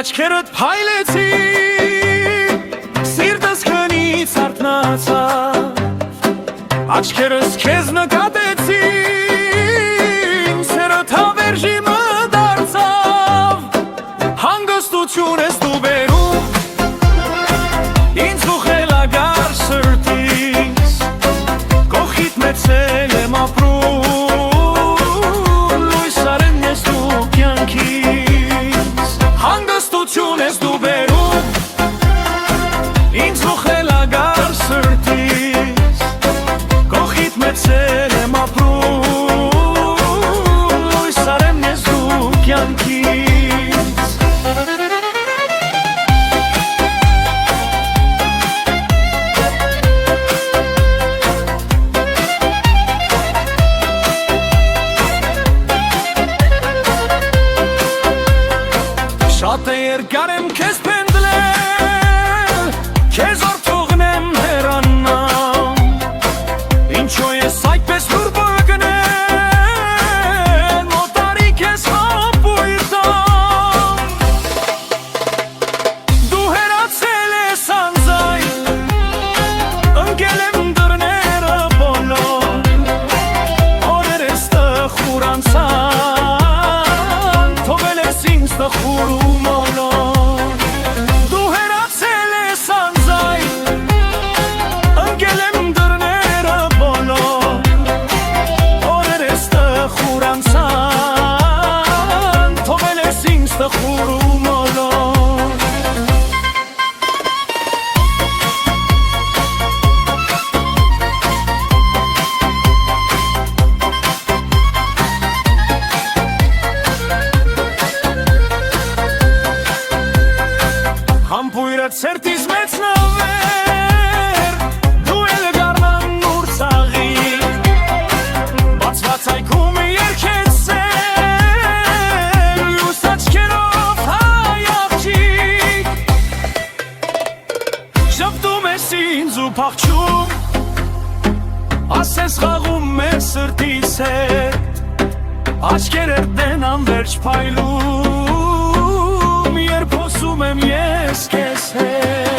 աչքերդ փայլեցի, սիրտս քնից արթնացավ, աչքերս քեզ նկատեցին, սերդ հավերժի մդարձավ, հանգստություն ես դու բերում, ինձ ուխելագար սրտից, կողքիդ մեծել եմ ապրում, լույս արեմ ես դու կյանքից, հանգստություն ես դու բերում, ինձ ուխելագար սրտից, կողքիդ մեծել եմ ապրում, լույս արեմ ես դու կյանքից։ Շատ է երկար եմ քեզ պենդլել, քեզ որ թողնեմ հեռանամ, ինչու ես այդպես դուր բգնել, մոտարի քեզ հապույտամ, դու հեռացել ես անձայն, ընկել եմ դռները բոլոր, օրերս տխուր անցան, թողել ես ինձ տխուր ու Համբույրդ սերտիս մեծ նավեր, դու էլ գարնան նուր ծաղի, բացված այգում երկեցել, լույս աչքերով հայ աղջիկ, ժպտում ես ինձ ու փախչում, ասես խաղում ես սրտիս հետ, աչքերդ են անվերջ փայլում, երբ հոսում եմ ես քեզ հետ